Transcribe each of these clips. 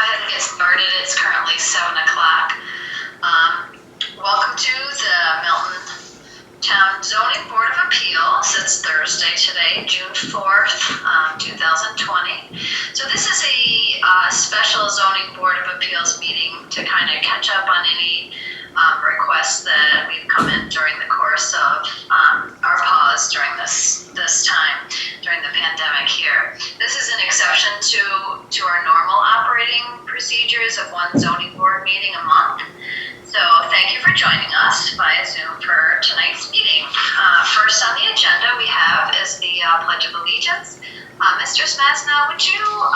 ahead and get started. It's currently 7 o'clock. Welcome to the Milton Town Zoning Board of Appeals. It's Thursday today, June 4th, 2020. So this is a special Zoning Board of Appeals meeting to kind of catch up on any requests that we've come in during the course of our pause during this time, during the pandemic here. This is an exception to our normal operating procedures of one zoning board meeting a month. So thank you for joining us via Zoom for tonight's meeting. First on the agenda we have is the Pledge of Allegiance. Mr. Smasna, would you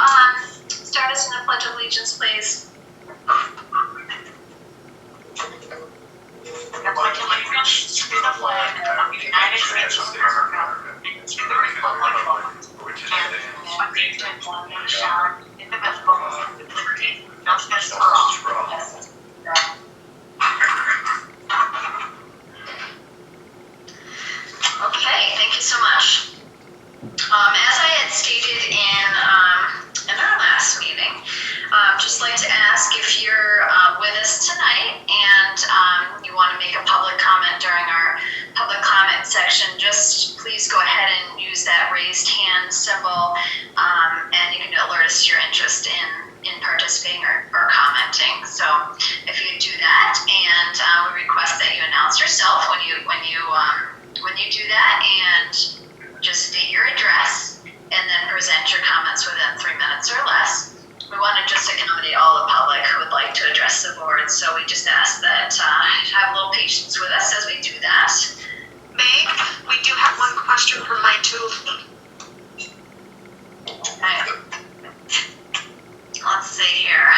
start us in the Pledge of Allegiance, please? I pledge allegiance to the flag of the United States of America and to the republic for which it stands, one nation, indivisible, with liberty and justice for all. Okay, thank you so much. As I had stated in our last meeting, just like to ask if you're with us tonight and you want to make a public comment during our public comment section, just please go ahead and use that raised hand symbol, and you can alert us your interest in participating or commenting. So if you do that, and we request that you announce yourself when you do that, and just state your address and then present your comments within 3 minutes or less. We want to just accommodate all the public who would like to address the board, so we just ask that have a little patience with us as we do that. Meg, we do have one question from my tool. Okay. Let's see here.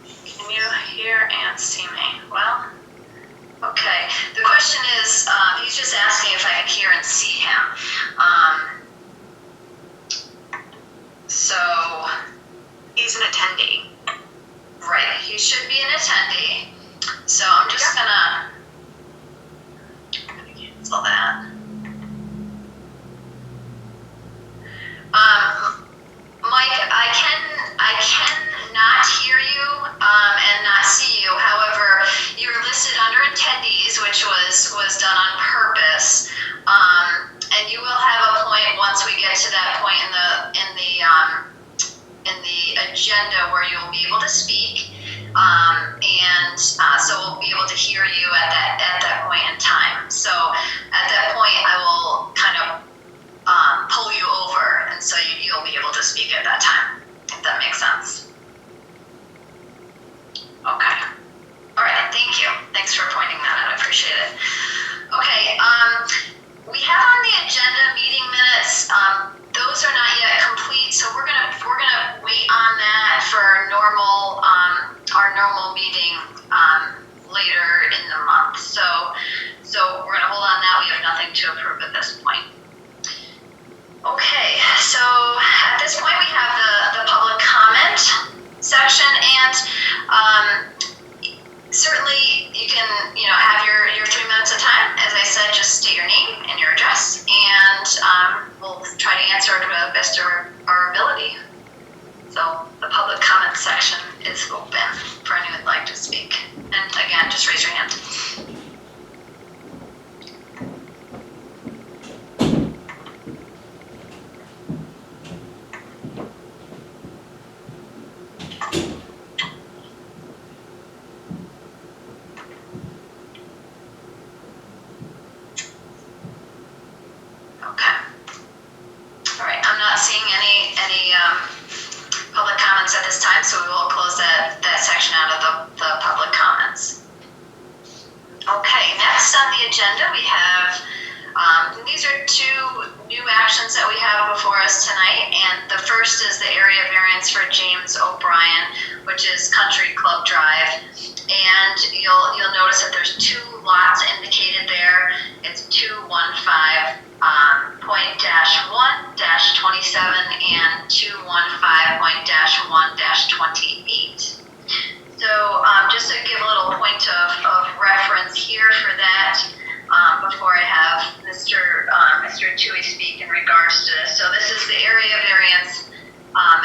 Can you hear and see me? Well, okay. The question is, he's just asking if I can hear and see him. So he's an attendee. Right, he should be an attendee. So I'm just gonna cancel that. Mike, I can not hear you and not see you. However, you're listed under attendees, which was done on purpose. And you will have a point once we get to that point in the agenda where you'll be able to speak, so we'll be able to hear you at that point in time. So at that point, I will kind of pull you over, and so you'll be able to speak at that time, if that makes sense. Okay. All right. Thank you. Thanks for pointing that out. I appreciate it. Okay. We have on the agenda meeting minutes. Those are not yet complete, so we're gonna wait on that for our normal meeting later in the month. So we're gonna hold on that. We have nothing to approve at this point. Okay, so at this point we have the public comment section, and certainly you can have your 3 minutes of time. As I said, just state your name and your address, and we'll try to answer it to the best of our ability. So the public comment section is open for anyone who'd like to speak. And again, just raise your hand. Public comments at this time, so we will close that section out of the public comments. Okay, next on the agenda we have, these are two new actions that we have before us tonight, and the first is the area variance for James O'Brien, which is Country Club Drive, and you'll notice that there's two lots indicated there. It's 215.-1-27 and 215.-1-28. So just to give a little point of reference here for that, before I have Mr. Tui speak in regards to this. So this is the area variance.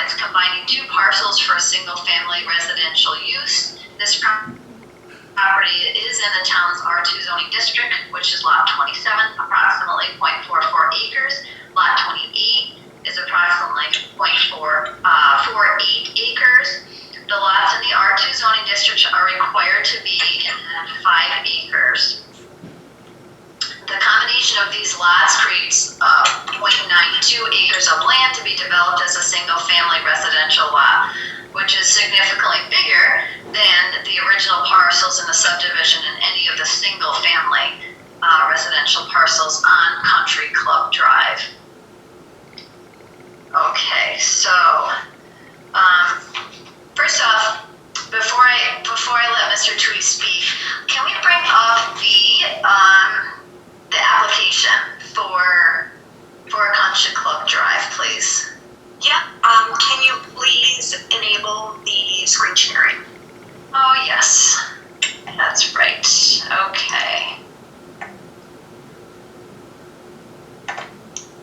It's combining two parcels for a single-family residential use. This property is in the town's R2 zoning district, which is lot 27, approximately 0.44 acres. Lot 28 is approximately 0.48 acres. The lots in the R2 zoning district are required to be in 5 acres. The combination of these lots creates 0.92 acres of land to be developed as a single-family residential lot, which is significantly bigger than the original parcels in the subdivision and any of the single-family residential parcels on Country Club Drive. Okay, so first off, before I let Mr. Tui speak, can we bring up the application for Country Club Drive, please? Yeah, can you please enable the screen sharing? Oh, yes. That's right. Okay.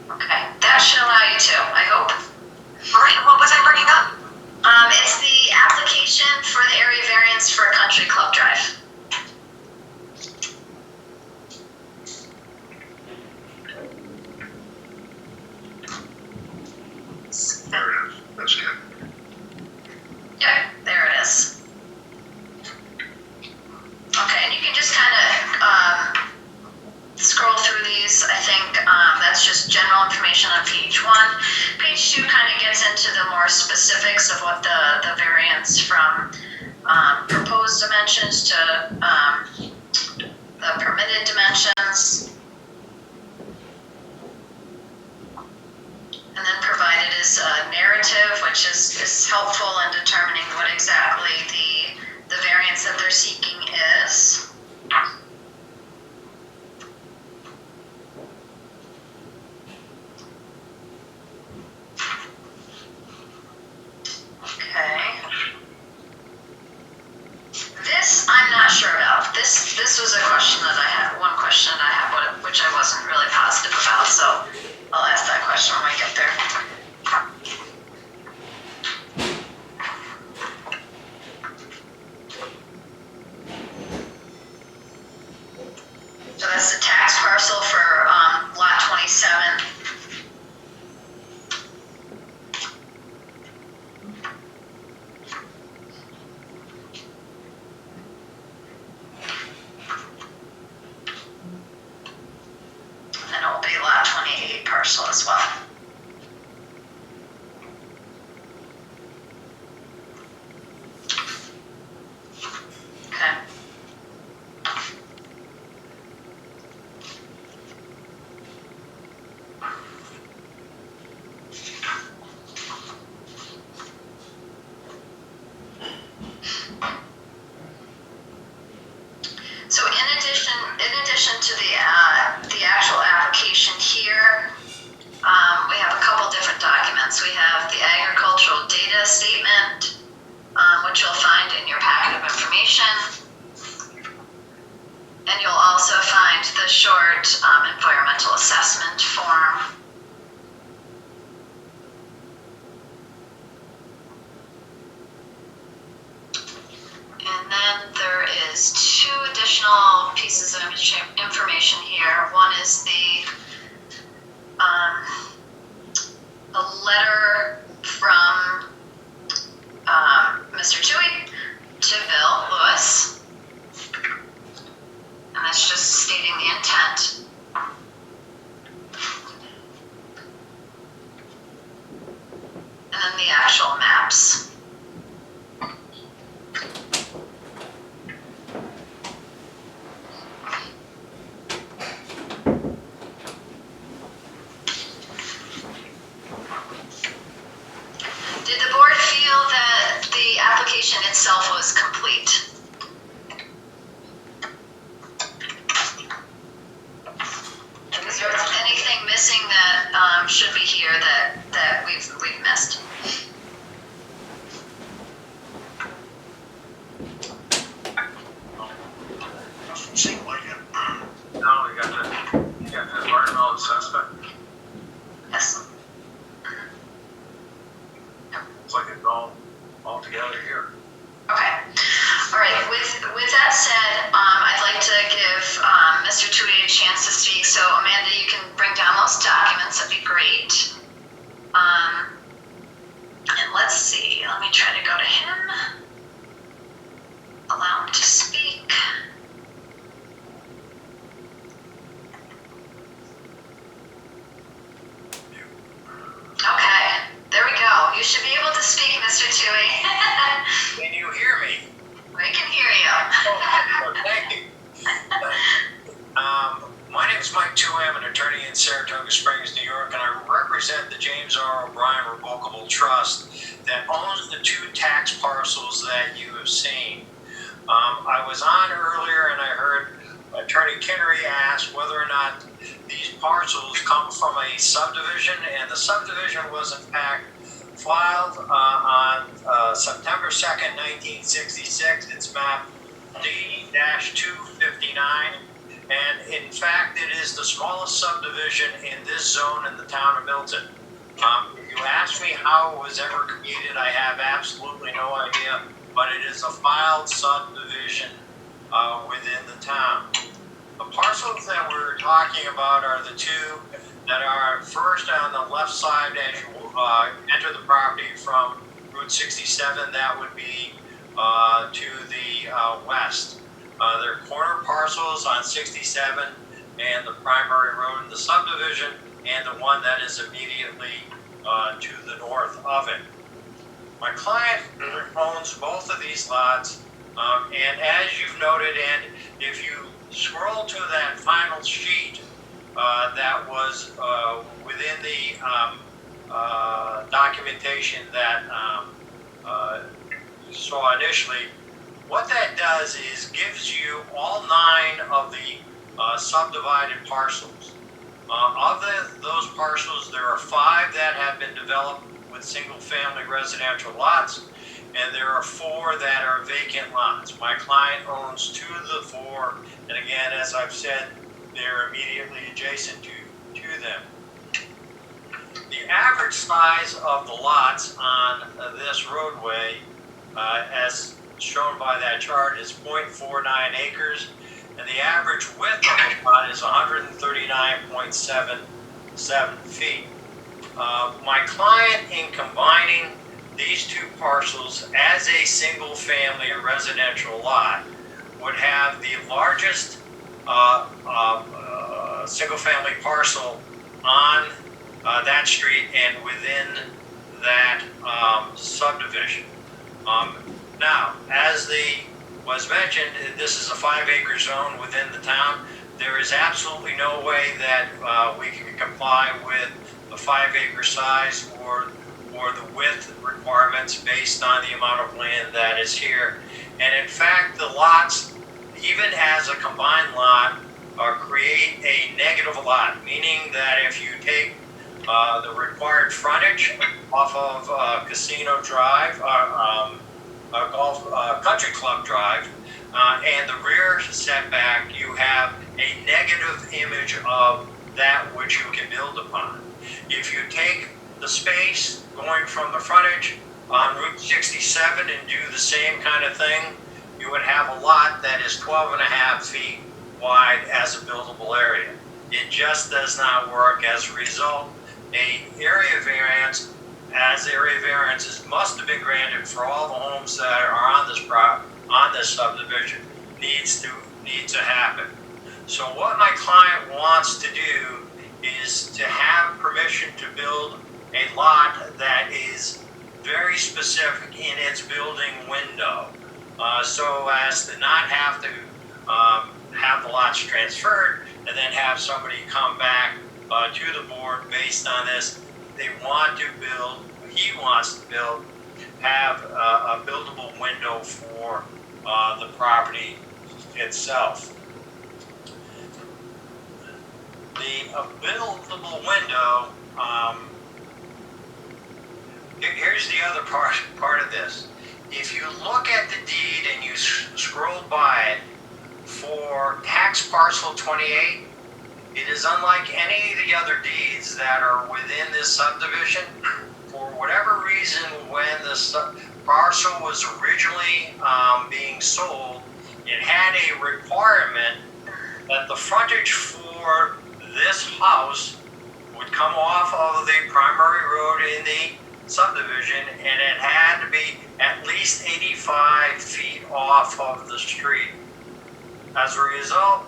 Okay, that should allow you to, I hope. All right, what was I bringing up? It's the application for the area variance for Country Club Drive. There it is. That's it. Yep, there it is. Okay, and you can just kind of scroll through these. I think that's just general information on page 1. Page 2 kind of gets into the more specifics of what the variance from proposed dimensions to the permitted dimensions. And then provided is a narrative, which is helpful in determining what exactly the variance that they're seeking is. Okay. This I'm not sure about. This was a question that I had, one question that I had, which I wasn't really positive about, so I'll ask that question when we get there. So that's the tax parcel for lot 27. And then it will be lot 28 parcel as well. Okay. So in addition to the actual application here, we have a couple different documents. We have the agricultural data statement, which you'll find in your packet of information. And you'll also find the short environmental assessment form. And then there is 2 additional pieces of information here. One is a letter from Mr. Tui to Bill Lewis. And that's just stating the intent. And then the actual maps. Did the board feel that the application itself was complete? Is there anything missing that should be here that we've missed? Doesn't seem like it. No, you got the environmental assessment. Yes. It's like it's all altogether here. Okay. All right. With that said, I'd like to give Mr. Tui a chance to speak. So Amanda, you can bring down those documents. That'd be great. And let's see. Let me try to go to him. Allow him to speak. Okay. There we go. You should be able to speak, Mr. Tui. Can you hear me? We can hear you. Oh, thank you. My name is Mike Tui. I'm an attorney in Saratoga Springs, New York, and I represent the James R. O'Brien Revocable Trust that owns the 2 tax parcels that you have seen. I was on earlier and I heard Attorney Kinnery ask whether or not these parcels come from a subdivision, and the subdivision was in fact filed on September 2nd, 1966. It's map D-259, and in fact it is the smallest subdivision in this zone in the town of Milton. If you ask me how it was ever created, I have absolutely no idea, but it is a filed subdivision within the town. The parcels that we're talking about are the 2 that are first on the left side as you enter the property from Route 67. That would be to the west. They're corner parcels on 67 and the primary road in the subdivision, and the one that is immediately to the north of it. My client owns both of these lots, and as you've noted, and if you scroll to that final sheet that was within the documentation that you saw initially, what that does is gives you all 9 of the subdivided parcels. Of those parcels, there are 5 that have been developed with single-family residential lots, and there are 4 that are vacant lots. My client owns 2 of the 4, and again, as I've said, they're immediately adjacent to them. The average size of the lots on this roadway, as shown by that chart, is 0.49 acres, and the average width of the lot is 139.77 feet. My client, in combining these 2 parcels as a single-family residential lot, would have the largest single-family parcel on that street and within that subdivision. Now, as was mentioned, this is a 5-acre zone within the town. There is absolutely no way that we can comply with the 5-acre size or the width requirements based on the amount of land that is here. And in fact, the lots, even as a combined lot, create a negative lot, meaning that if you take the required frontage off of Casino Drive, Country Club Drive, and the rear setback, you have a negative image of that which you can build upon. If you take the space going from the frontage on Route 67 and do the same kind of thing, you would have a lot that is 12.5 feet wide as a buildable area. It just does not work. As a result, area variances must have been granted for all the homes that are on this subdivision. Needs to happen. So what my client wants to do is to have permission to build a lot that is very specific in its building window, so as to not have to have the lots transferred and then have somebody come back to the board based on this. He wants to build, have a buildable window for the property itself. The buildable window, here's the other part of this. If you look at the deed and you scroll by it, for tax parcel 28, it is unlike any of the other deeds that are within this subdivision. For whatever reason, when parcel was originally being sold, it had a requirement that the frontage for this house would come off of the primary road in the subdivision, and it had to be at least 85 feet off of the street. As a result,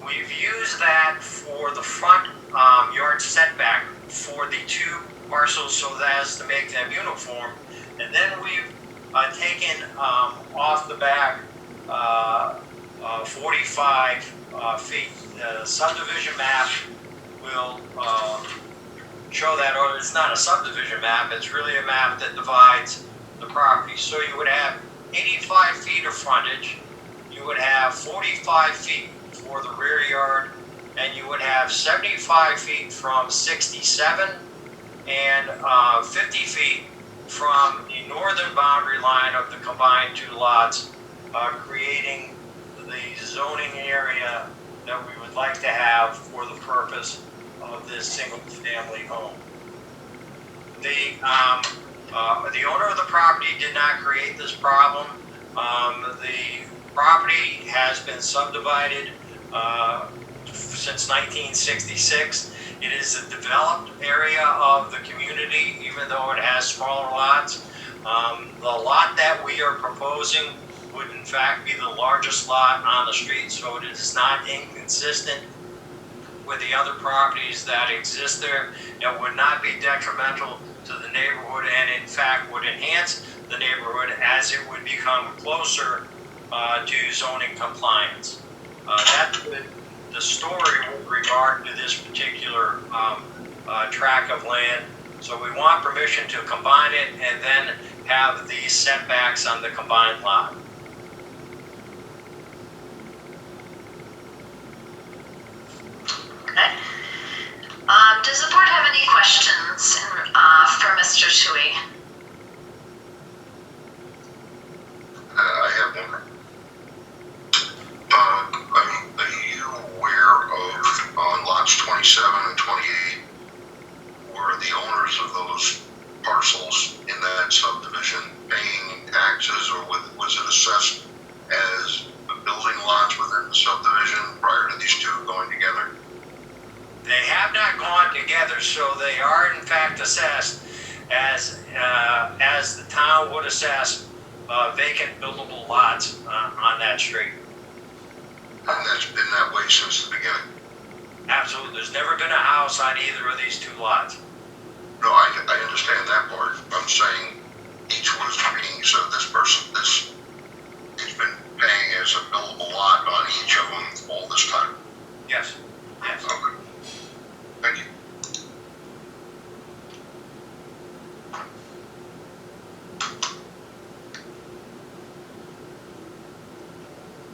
we've used that for the front yard setback for the two parcels so as to make them uniform. And then we've taken off the back 45 feet. The subdivision map will show that, or it's not a subdivision map, it's really a map that divides the property. So you would have 85 feet of frontage, you would have 45 feet for the rear yard, and you would have 75 feet from 67 and 50 feet from the northern boundary line of the combined two lots, creating the zoning area that we would like to have for the purpose of this single-family home. The owner of the property did not create this problem. The property has been subdivided since 1966. It is a developed area of the community, even though it has smaller lots. The lot that we are proposing would in fact be the largest lot on the street, so it is not inconsistent with the other properties that exist there. It would not be detrimental to the neighborhood, and in fact would enhance the neighborhood as it would become closer to zoning compliance. That's the story with regard to this particular tract of land. So we want permission to combine it and then have the setbacks on the combined lot. Okay. Does the board have any questions for Mr. Tui? I have one. Are you aware of, on lots 27 and 28, were the owners of those parcels in that subdivision paying taxes, or was it assessed as building lots within the subdivision prior to these two going together? They have not gone together, so they are in fact assessed as the town would assess vacant buildable lots on that street. And that's been that way since the beginning? Absolutely. There's never been a house on either of these two lots. No, I understand that part. I'm saying each was being, so he's been paying as a billable lot on each of them all this time? Yes. Yes. Okay. Thank you.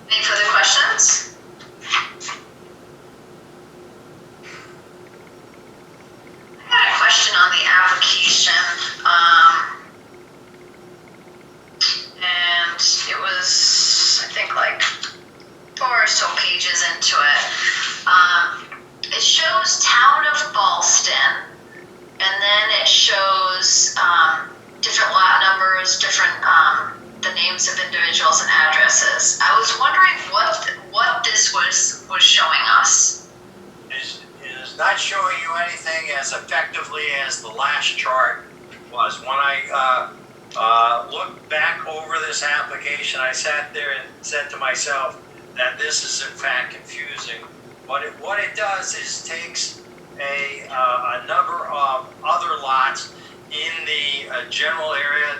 Any further questions? I got a question on the application. And it was, I think, like 4 or so pages into it. It shows Town of Ballston, and then it shows different lot numbers, different the names of individuals and addresses. I was wondering what this was showing us. It is not showing you anything as effectively as the last chart was. When I looked back over this application, I sat there and said to myself that this is in fact confusing. What it does is takes a number of other lots in the general area,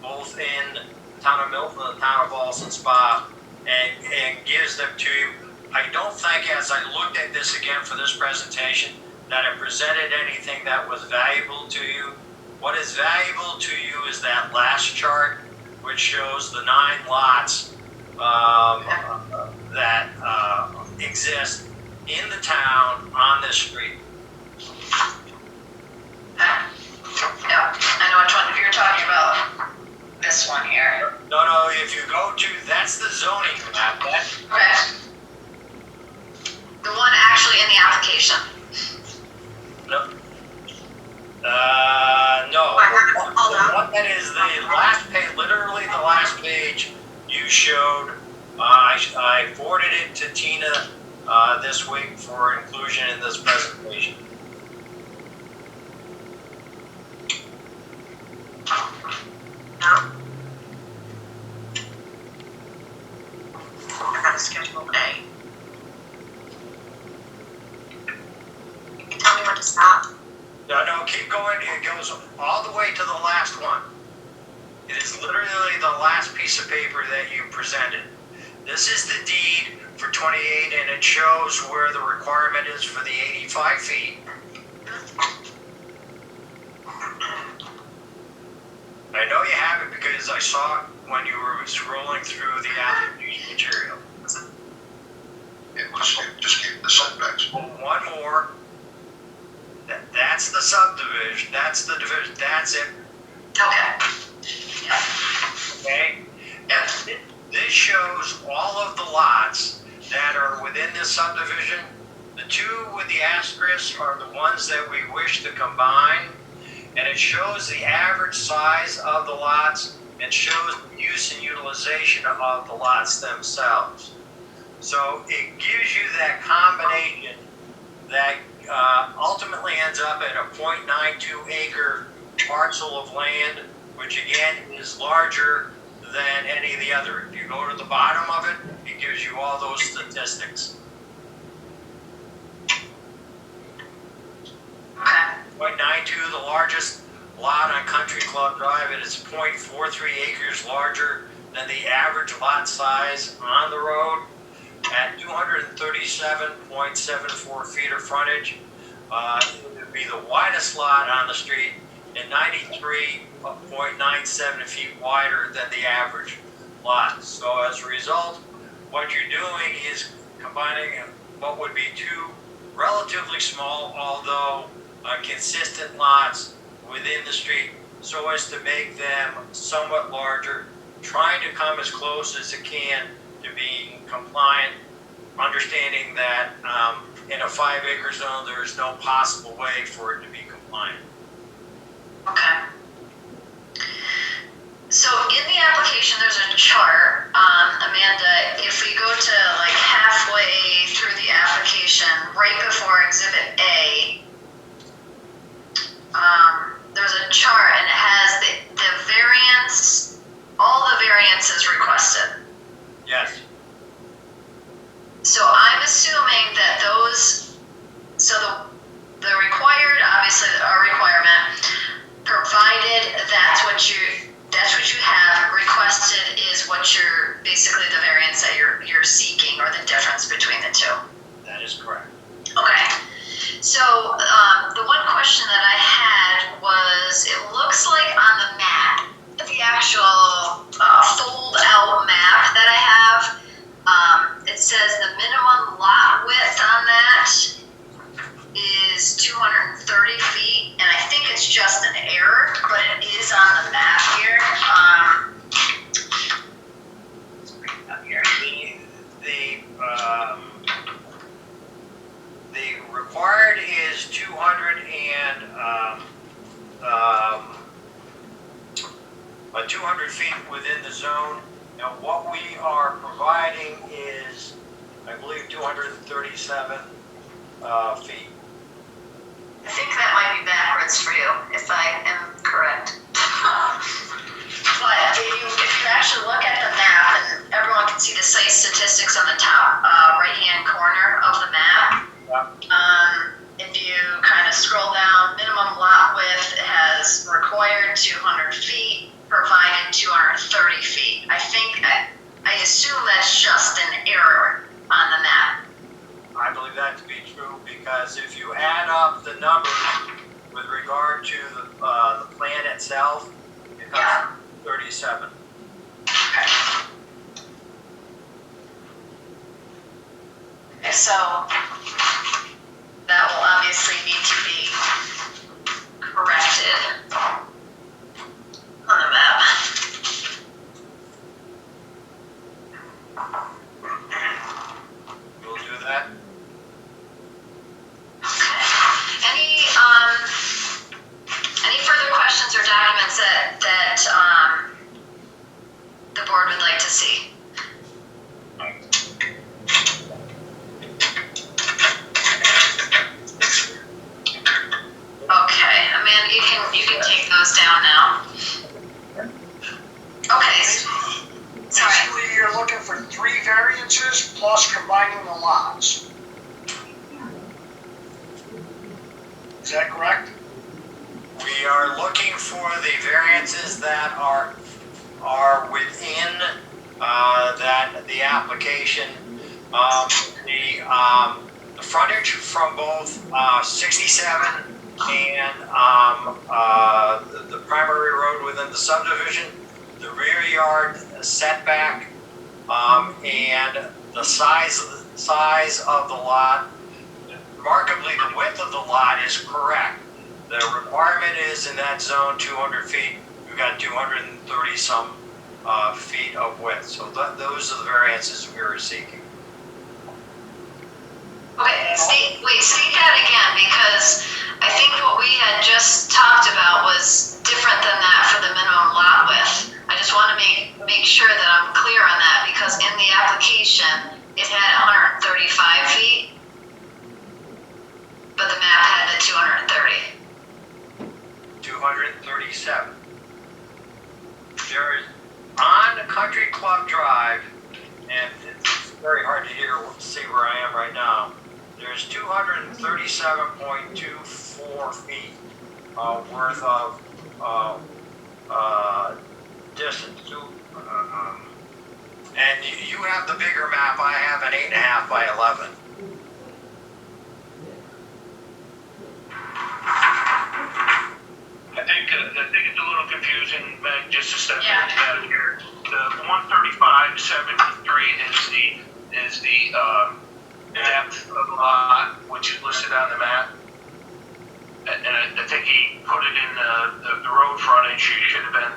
both in the town of Milton and the town of Ballston Spa, and gives them to you. I don't think, as I looked at this again for this presentation, that it presented anything that was valuable to you. What is valuable to you is that last chart, which shows the 9 lots that exist in the town on this street. Yeah, I know which one you're talking about. This one here. No, if you go to, that's the zoning map. Okay. The one actually in the application. No. No. The one that is the last page, literally the last page you showed, I forwarded it to Tina this week for inclusion in this presentation. No. I got a schedule A. You can tell me when to stop. No, keep going. It goes all the way to the last one. It is literally the last piece of paper that you presented. This is the deed for 28, and it shows where the requirement is for the 85 feet. I know you have it because I saw it when you were scrolling through the application material. It just gave the setbacks. Well, one more. That's the subdivision. That's the division. That's it. Okay. Yeah. Okay? And this shows all of the lots that are within this subdivision. The two with the asterisk are the ones that we wish to combine. And it shows the average size of the lots and shows the use and utilization of the lots themselves. So it gives you that combination that ultimately ends up at a 0.92 acre parcel of land, which again is larger than any of the other. If you go to the bottom of it, it gives you all those statistics. Okay. 0.92, the largest lot on Country Club Drive, it is 0.43 acres larger than the average lot size on the road. At 237.74 feet of frontage, it would be the widest lot on the street and 93.97 feet wider than the average lot. So as a result, what you're doing is combining what would be two relatively small, although consistent lots within the street so as to make them somewhat larger, trying to come as close as it can to being compliant, understanding that in a 5 acre zone there is no possible way for it to be compliant. Okay. So in the application, there's a chart, Amanda. If we go to like halfway through the application, right before Exhibit A, there's a chart and it has the variance, all the variances requested. Yes. So I'm assuming that those, so the required, obviously our requirement, provided that's what you have requested is what you're, basically the variance that you're seeking, or the difference between the two. That is correct. Okay. So the one question that I had was, it looks like on the map, the actual fold out map that I have, it says the minimum lot width on that is 230 feet, and I think it's just an error, but it is on the map here. Let's bring it up here. The required is 200 feet within the zone. Now what we are providing is, I believe, 237 feet. I think that might be backwards for you, if I am correct. But if you actually look at the map, and everyone can see the site statistics on the top right-hand corner of the map. If you kind of scroll down, minimum lot width has required 200 feet, provided 230 feet. I assume that's just an error on the map. I believe that to be true because if you add up the numbers with regard to the plan itself, it comes to 37. Okay. So that will obviously need to be corrected on the map. We'll do that. Okay. Any further questions or the board would like to see. Okay, Amanda, you can take those down now. Okay, sorry. Basically, you're looking for 3 variances plus combining the lots. Is that correct? We are looking for the variances that are within the application. The frontage from both 67 and the primary road within the subdivision, the rear yard setback, and the size of the lot. Remarkably, the width of the lot is correct. The requirement is in that zone 200 feet. We've got 230 some feet of width. So those are the variances we are seeking. Okay, state that again, because I think what we had just talked about was different than that for the minimum lot width. I just want to make sure that I'm clear on that, because in the application, it had 135 feet, but the map had the 230. 237. There is on Country Club Drive, and it's very hard to see where I am right now. There's 237.24 feet worth of distance. And you have the bigger map. I have an 8.5 by 11. I think it's a little confusing, Meg, just to step Yeah. into that here. The 135.73 is the depth of the lot, which is listed on the map. And I think he put it in the road frontage. It should have been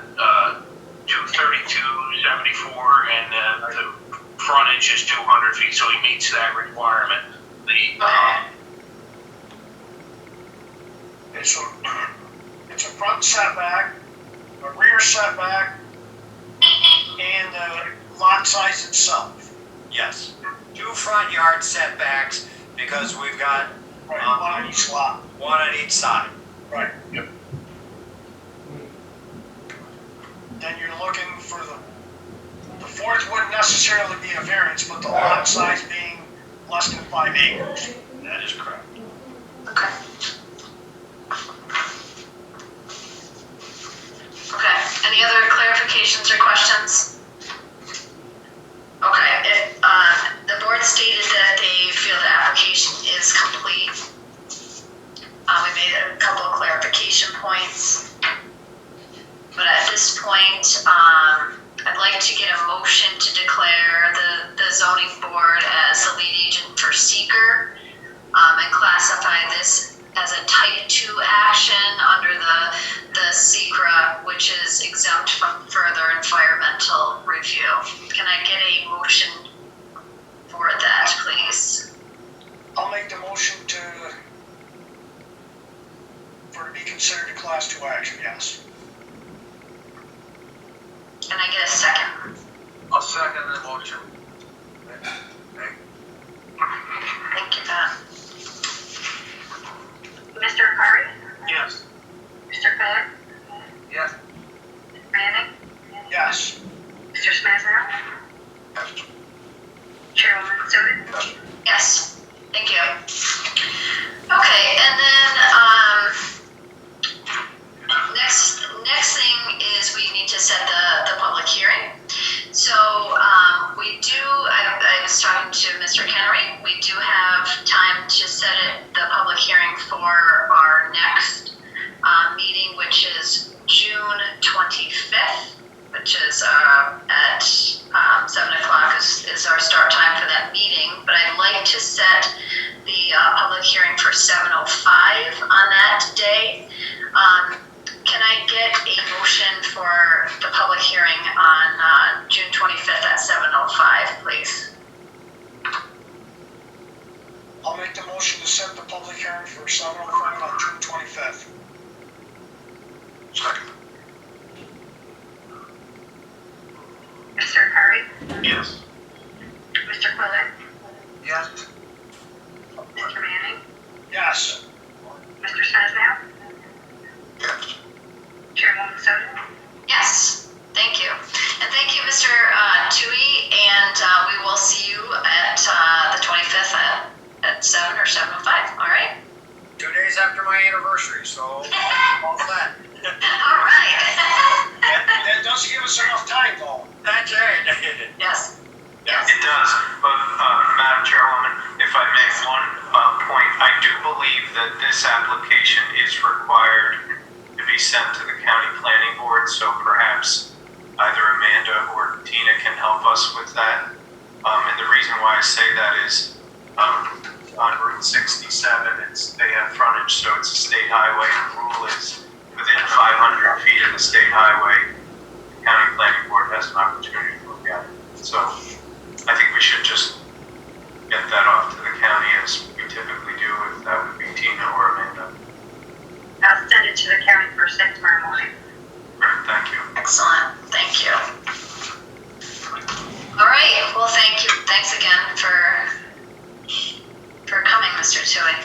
232.74, and the frontage is 200 feet, so he meets that requirement. It's a front setback, a rear setback, and the lot size itself. Yes. 2 front yard setbacks because we've got Right, one on each lot. one on each side. Right. Yep. Then you're looking for the fourth wouldn't necessarily be a variance, but the lot size being less than 5 acres. That is correct. Okay. Okay, any other clarifications or questions? Okay, the board stated that they feel the application is complete. We made a couple of clarification points. But at this point, I'd like to get a motion to declare the zoning board as the lead agent for seeker, and classify this as a type 2 action under the SECRA, which is exempt from further environmental review. Can I get a motion for that, please? I'll make the motion for it to be considered a class 2 action, yes. Can I get a second? I'll second the motion. Thank you, Pat. Mr. Curry? Yes. Mr. Finn? Yes. Manning? Yes. Mr. Smazrell? Chairwoman Stewart? Yes, thank you. Okay, and then, next thing is we need to set the public hearing. So, I was talking to Mr. Kennery, we do have time to set the public hearing for our next meeting, which is June 25th, which is Mr. Curry, Yes. Mr. Quillen, Yes. Mr. Manning, Yes. Mr. Snesdale, Yes. Chairwoman Soto. Yes, thank you. And thank you, Mr. Tui, and we will see you at the 25th at 7 or 7:05, all right? 2 days after my anniversary, so all that. All right. That does give us enough time though. That's right. Yes. It does, but Madam Chairwoman, if I may, one point, I do believe that this application is required to be sent to the county planning board, so perhaps either Amanda or Tina can help us with that. And the reason why I say that is on Route 67, they have frontage, so it's a state highway, and the rule is within 500 feet of the state highway, the county planning board has an opportunity to look at it. So I think we should just get that off to the county as we typically do, if that would be Tina or Amanda. I'll send it to the county first thing tomorrow morning. Great, thank you. Excellent. Thank you. All right. Well, thank you. Thanks again for coming, Mr. Tui.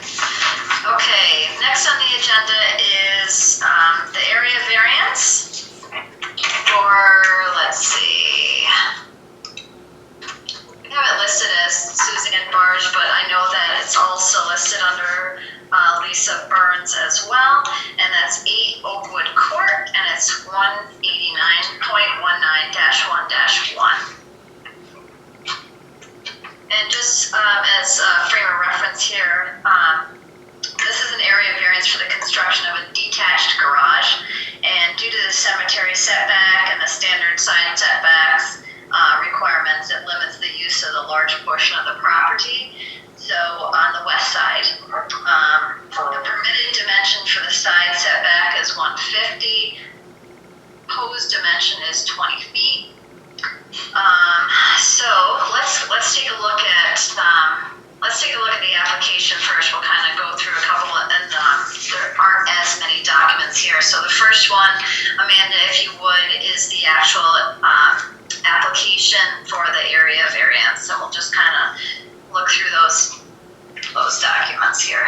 Okay. Next on the agenda is the area variance for, let's see. We have it listed as Suzanne Barge, but I know that it's also listed under Lisa Burns as well, and that's 8 Oakwood Court, and it's 189.19-1-1. And just as a frame of reference here, this is an area variance for the construction of a detached garage, and due to the cemetery setback and the standard side setbacks requirements, it limits the use of the large portion of the property. So on the west side, the permitted dimension for the side setback is 150. Proposed dimension is 20 feet. So let's take a look at the application first. We'll kind of go through a couple, and there aren't as many documents here. So the first one, Amanda, if you would, is the actual application for the area variance. So we'll just kind of look through those documents here.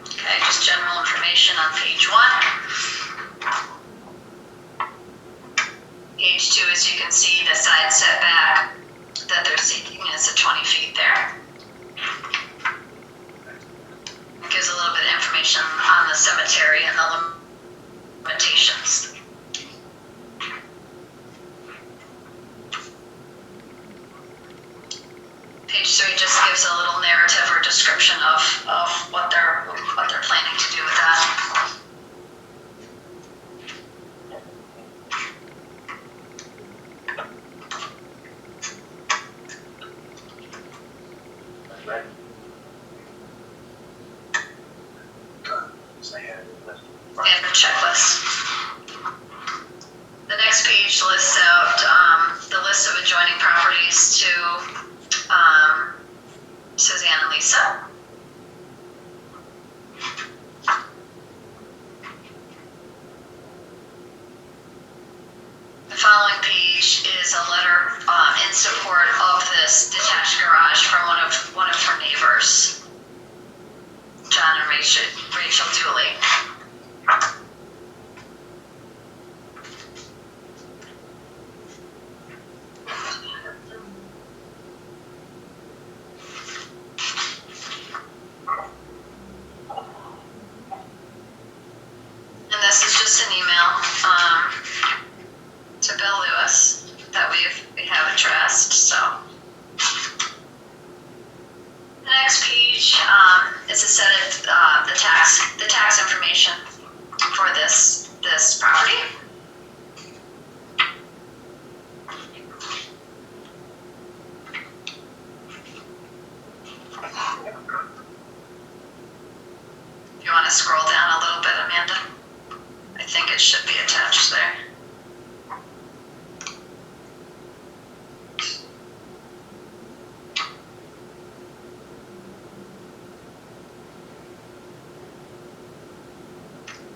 Okay, just general information on page 1. Page 2, as you can see, the side setback that they're seeking is at 20 feet there. It gives a little bit of information on the cemetery and the limitations. Page 3 just gives a little narrative or description of what they're planning to do with that. And the checklist. The next page lists out the list of adjoining properties to Suzanne and Lisa. The following page is a letter in support of this detached garage from one of her neighbors, John and Rachel Dooley. And this is just an email to Bill Lewis that we have addressed. So the next page is a set of the tax information for this property. If you want to scroll down a little bit, Amanda, I think it should be attached there.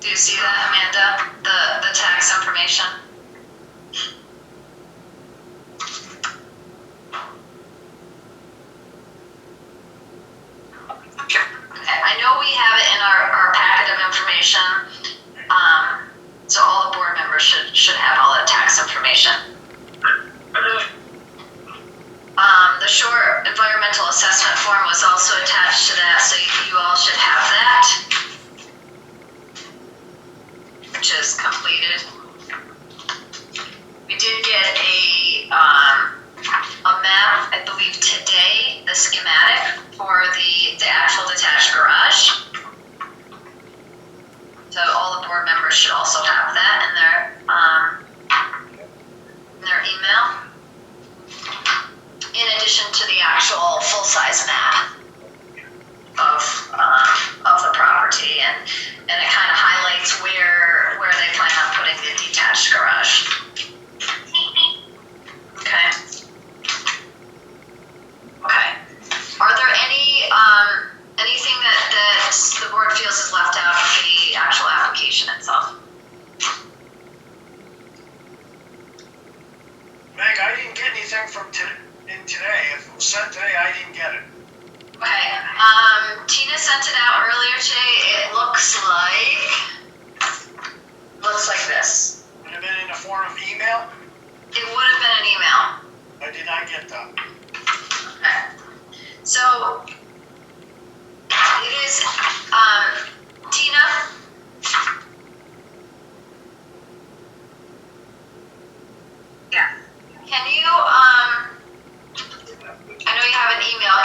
Do you see that, Amanda? The tax information? I know we have it in our packet of information, so all the board members should have all the tax information. The short environmental assessment form was also attached to that, so you all should have that, which is completed. We did get a map, I believe today, the schematic for the actual detached garage. So all the board members should also have that in their email. In addition to the actual full-size map of the property, and it kind of highlights where they plan on putting the detached garage. Okay. Okay. Are there anything that the board feels is left out of the actual application itself? Meg, I didn't get anything from today. If it was sent today, I didn't get it. Okay. Tina sent it out earlier today. It looks like this. Would have been in the form of email? It would have been an email. I did not get that. Okay. So it is, Tina. Yeah. Can you, I know you have an email.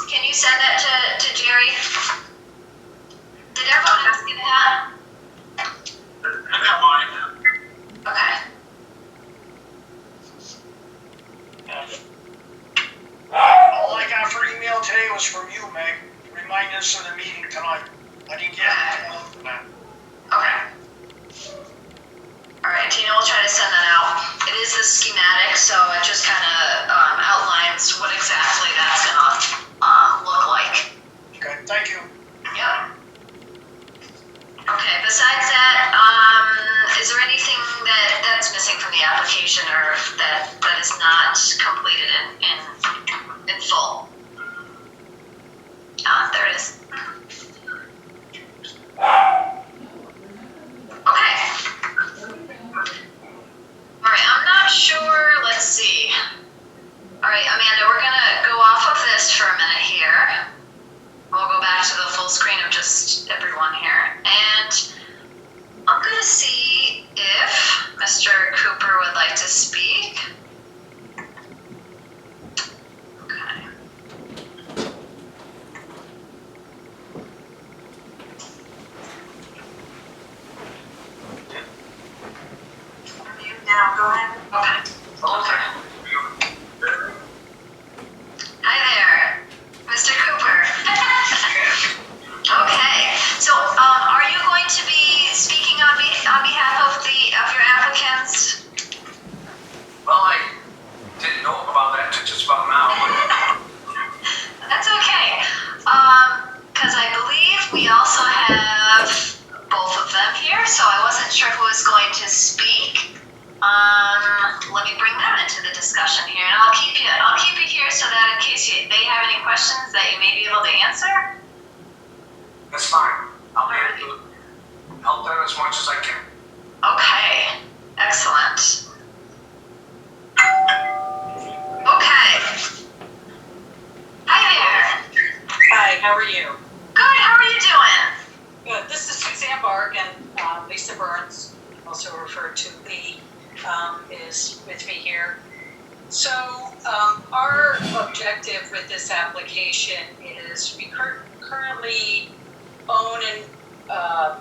Can you send that to Jerry? Did everyone else get that? I got mine. Okay. All I got for email today was from you, Meg, reminding us of the meeting tonight. I didn't get anything from that. Okay. All right, Tina will try to send that out. It is a schematic, so it just kind of outlines what exactly that's gonna look like. Okay, thank you. Yep. Okay, besides that, is there anything that's missing from the application or that is not completed in full? There it is. Okay. All right, I'm not sure, let's see. All right, Amanda, we're gonna go off of this for a minute here. We'll go back to the full screen of just everyone here. And I'm gonna see if Mr. Cooper would like to speak. Okay. Now, go ahead. Okay. Hi there, Mr. Cooper. Okay, so are you going to be speaking on behalf of your applicants? Well, I didn't know about that until just about now. That's okay, because I believe we also have both of them here, so I wasn't sure who was going to speak. Let me bring them into the discussion here, and I'll keep you here so that in case they have any questions that you may be able to answer. That's fine. I'll be able to help them as much as I can. Okay, excellent. Okay. Hi there. Hi, how are you? Good, how are you doing? Good. This is Suzanne Bark, and Lisa Burns, also referred to Lee, is with me here. So our objective with this application is we currently own a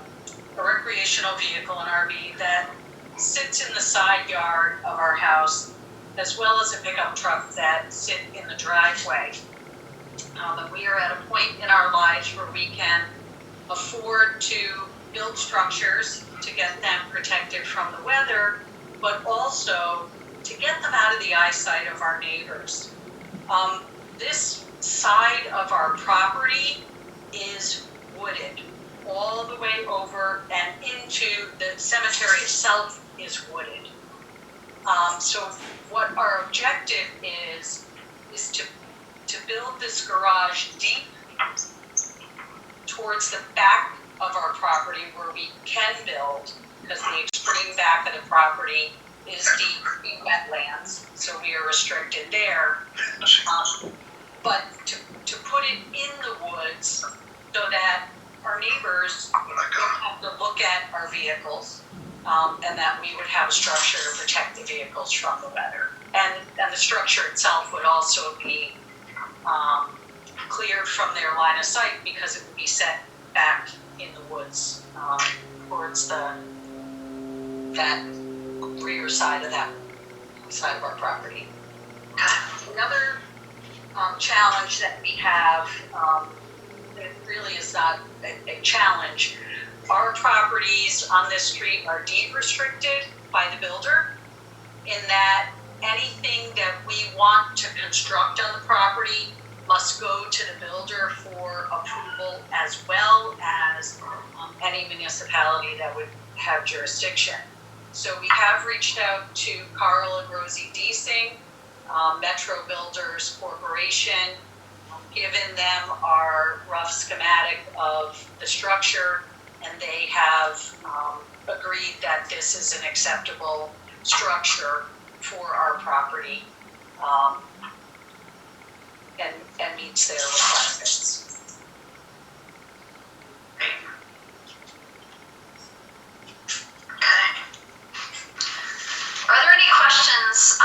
recreational vehicle, an RV, that sits in the side yard of our house, as well as a pickup truck that sit in the driveway. And we are at a point in our lives where we can afford to build structures to get them protected from the weather, but also to get them out of the eyesight of our neighbors. This side of our property is wooded. all the way over and into the cemetery itself is wooded. So what our objective is to build this garage deep towards the back of our property where we can build, because the extreme back of the property is deep in wetlands, so we are restricted there. But to put it in the woods so that our neighbors don't have to look at our vehicles, and that we would have a structure to protect the vehicles from the weather. And the structure itself would also be cleared from their line of sight because it would be set back in the woods towards that rear side of our property. Another challenge that we have, it really is not a challenge. Our properties on this street are deed restricted by the builder, in that anything that we want to construct on the property must go to the builder for approval, as well as any municipality that would have jurisdiction. So we have reached out to Carl and Rosie Deasing, Metro Builders Corporation, given them our rough schematic of the structure, and they have agreed that this is an acceptable structure for our property, and meets their requirements. Okay. Are there any questions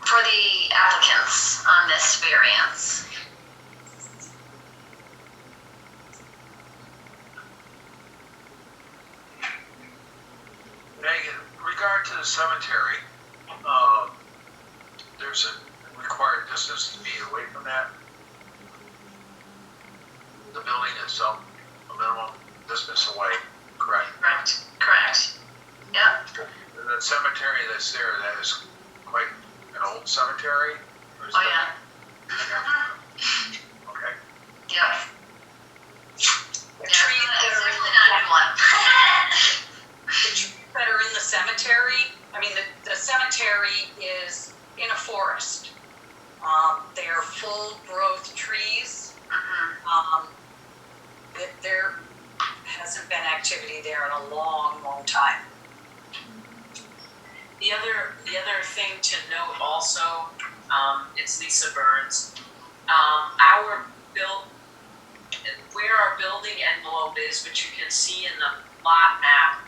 for the applicants on this variance? Megan, in regard to the cemetery, there's a required distance to be away from that. The building itself, a minimum distance away, correct? Correct. Yep. The cemetery that's there, that is quite an old cemetery? Or is Oh, that- yeah. Okay. Yep. The trees that are in Definitely not a new one. the trees that are in the cemetery, I mean, the cemetery is in a forest. They are full growth trees. There hasn't been activity there in a long, long time. The other thing to note also, it's Lisa Burns. Where our building envelope is, which you can see in the lot map,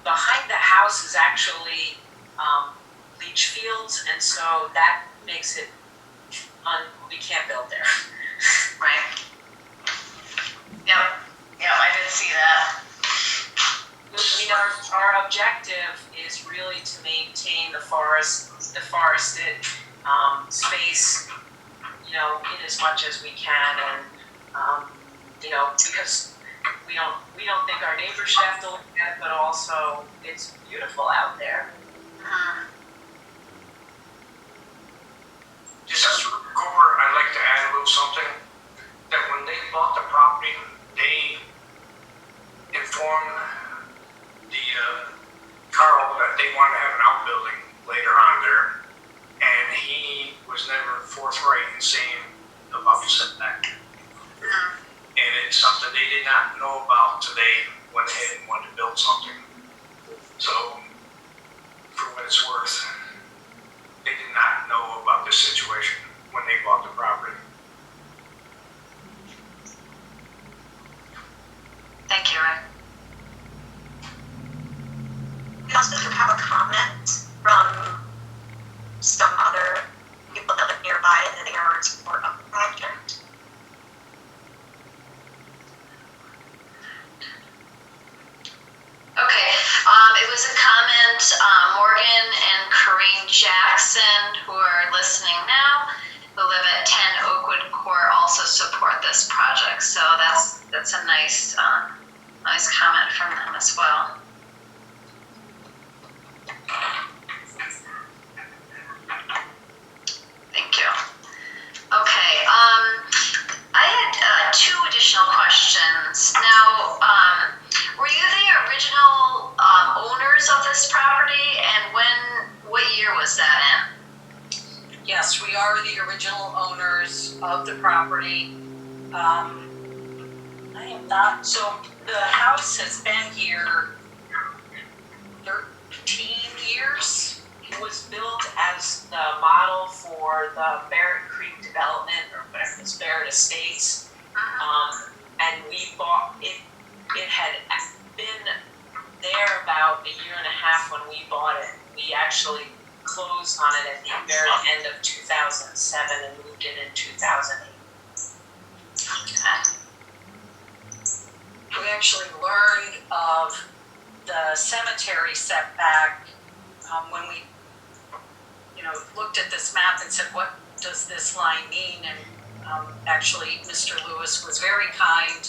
behind the house is actually leach fields, and so that makes it we can't build there. Right. Yep. I did see that. I mean, our objective is really to maintain the forested space, in as much as we can, and because we don't think our neighbors should have to look at it, but also it's beautiful out there. Just as a recorder, I'd like to add a little something, that when they bought the property, they informed the Carl that they wanted to have an outbuilding later on there, and he was never forthright in saying about the setback. And it's something they did not know about till they went ahead and wanted to build something. So, for what it's worth, they did not know about this situation when they bought the property. Thank you, Rick. We also do have a comment from some other people that live nearby and they are in support of the project. Okay, it was a comment, Morgan and Corinne Jackson, who are listening now, who live at 10 Oakwood Court, also support this project. So that's a nice comment from them as well. Thank you. Okay, I had two additional questions. layout of the property. I am not, so the house has been here 13 years. It was built as the model for the Barrett Creek development, or whatever, it's Barrett Estates. And we bought it, it had been there about a year and a half when we bought it. We actually closed on it at the very end of 2007 and moved in 2008. We actually learned of the cemetery setback when we, looked at this map and said, what does this line mean? And actually, Mr. Lewis was very kind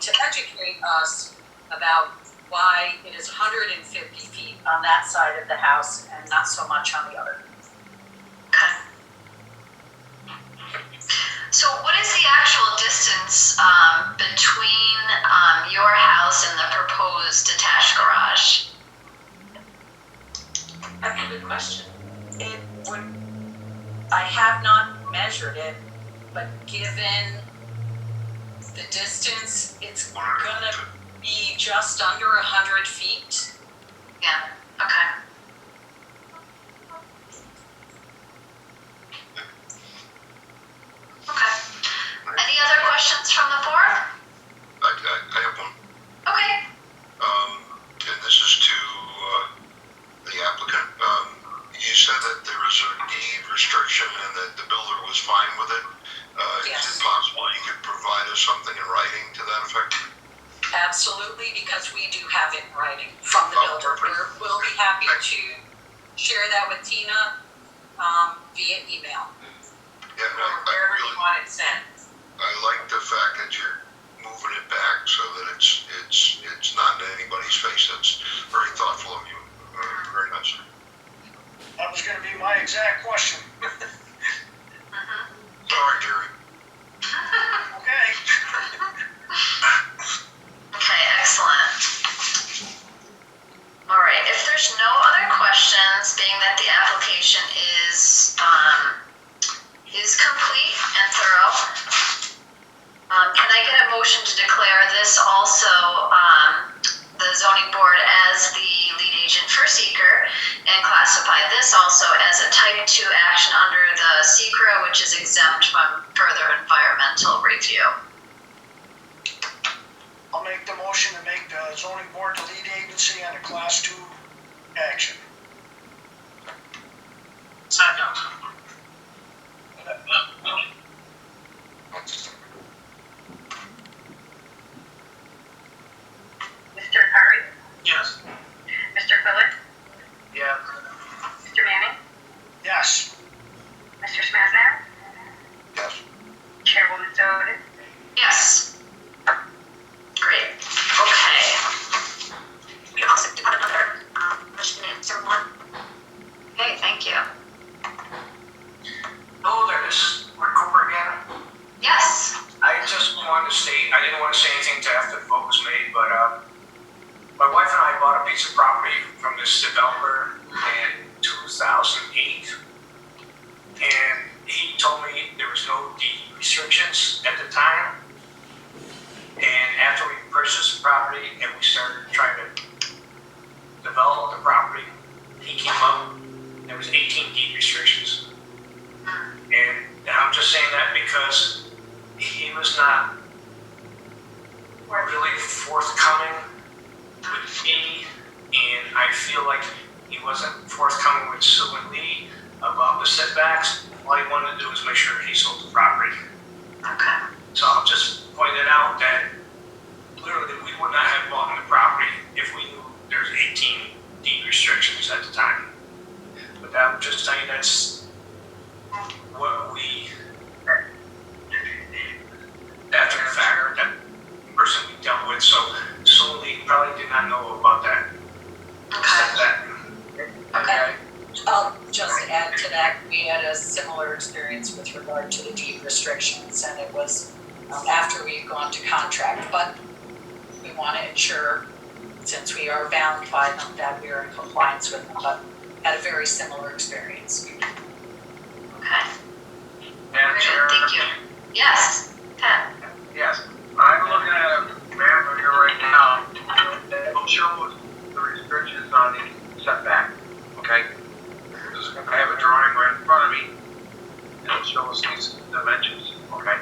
to educate us about why it is 150 feet on that side of the house and not so much on the other. Okay. So what is the actual distance between your house and the proposed detached garage? That's a good question. It would, I have not measured it, but given the distance, it's gonna be just under 100 feet. Yeah, okay. Okay. Any other questions from the board? I have one. Okay. And this is to the applicant. You said that there was a deed restriction and that the builder was fine with it. Yes. Is it possible you could provide us something in writing to that effect? Absolutely, because we do have it in writing from the builder. We'll be happy to share that with Tina via email. Yeah, Wherever you want it sent. I like the fact that you're moving it back so that it's not in anybody's face. That's very thoughtful of you. Very nice. That was gonna be my exact question. Sorry, Jerry. Okay. Okay, excellent. All right, if there's no other questions, being that the application is complete and thorough, can I get a motion to declare this also the zoning board as the lead agent for seeker and classify this also as a type 2 action under the SECRA, which is exempt from further environmental review? I'll make the motion to make the zoning board the lead agency on a class 2 action. Second. Mr. Curry, Yes. Mr. Phillip, Yeah. Mr. Manning, Yes. Mr. Smazdar, Yes. Chairwoman Zoder. Yes. Great. Okay. We also do have another question and answer one. Okay, thank you. Hello there, this is Rick Cooper again. Yes. I just wanted to state, I didn't want to say anything till after the vote was made, but my wife and I bought a piece of property from this developer in 2008. And he told me there was no deed restrictions at the time. And after we purchased the property and we started trying to develop the property, he came up, there was 18 deed restrictions. And I'm just saying that because he was not really forthcoming with me, and I feel like he wasn't forthcoming with Sue and Lee about the setbacks. All he wanted to do was make sure he sold the property. Okay. So I'll just point it out that literally we would not have bought the property if we knew there's 18 deed restrictions at the time. But I'm just saying that's what we, after the fact, that person we dealt with, so solely probably did not know about that. Okay. Okay. I'll just add to that, we had a similar experience with regard to the deed restrictions, and it was after we had gone to contract, but we want to ensure, since we are bound by them, that we are in compliance with them, but had a very similar experience. Okay. Madam Very Chair? good, thank you. Yes, Pat? Yes, I'm looking at a map here right now. It shows the restrictions on the setback, okay? I have a drawing right in front of me, and it shows these dimensions, okay?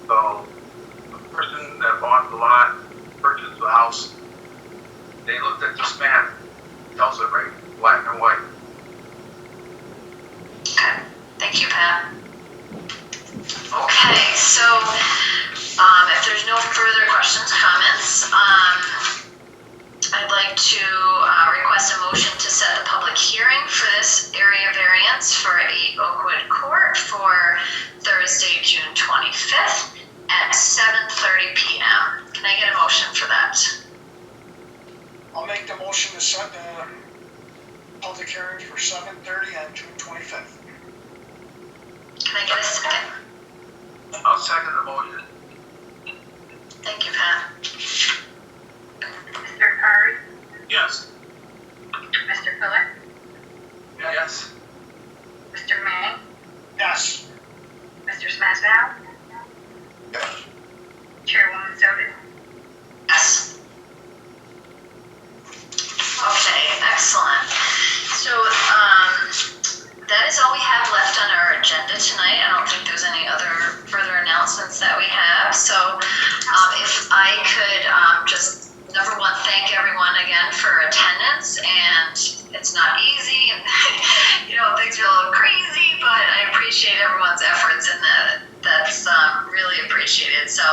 So, the person that bought the lot, purchased the house, they looked at this map, it tells it right, black and white. Okay, thank you, Pat. Okay, so, if there's no further questions, comments, I'd like to request a motion to set the public hearing for this area variance for 8 Oakwood Court for Thursday, June 25th at 7:30 p.m. Can I get a motion for that? I'll make the motion to set the public hearing for 7:30 on June 25th. Can I get a second? I'll second the motion. Thank you, Pat. Mr. Curry, Yes. Mr. Phillips, Yes. Mr. May, Yes. Mr. Smasnow, Yes. Chairwoman Soden. Yes. Okay, excellent. So, that is all we have left on our agenda tonight. I don't think there's any other further announcements that we have. So, if I could just, number one, thank everyone again for attendance. And it's not easy, and things are a little crazy, but I appreciate everyone's efforts, and that's really appreciated. So,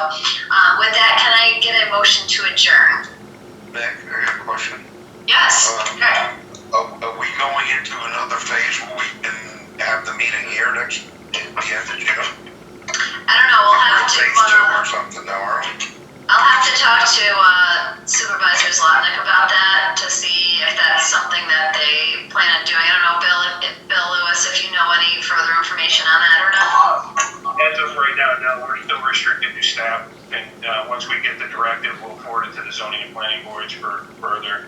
with that, can I get a motion to adjourn? Nick, I got a question. Yes. Okay. Are we going into another phase where we can have the meeting here next, at the end of June? I don't know. We'll have to. Phase 2 or something now, are we? I'll have to talk to Supervisor Zlotnick about that to see if that's something that they plan on doing. I don't know, Bill Lewis, if you know any further information on that or not. As of right now, no, we're still restricted to staff, and once we get the directive, we'll forward it to the zoning and planning boards for further.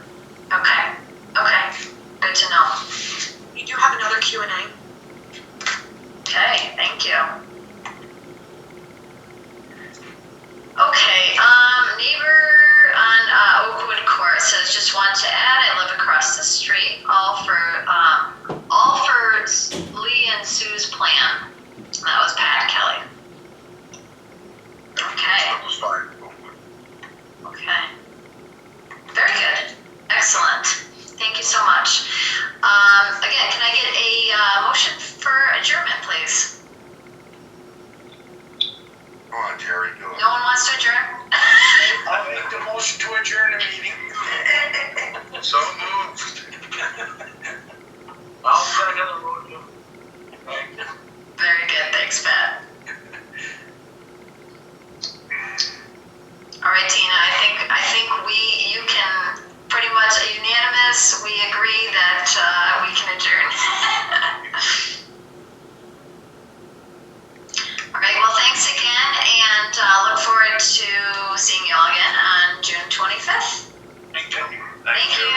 Okay. Good to know. You do have another Q&A. Okay, thank you. Okay, neighbor on Oakwood Court says, just want to add, I live across the street, all for Lee and Sue's plan. That was Pat Kelly. Okay. That was fine. Okay. Very good. Excellent. Thank you so much. Again, can I get a motion for adjournment, please? Come on, Jerry, do it. No one wants to adjourn? I'll make the motion to adjourn the meeting. So moved. I'll second the motion. Very good. Thanks, Pat. All right, Tina, I think you can pretty much unanimous. We agree that we can adjourn. All right, well, thanks again, and look forward to seeing you all again on June 25th. Thank you. Thank you.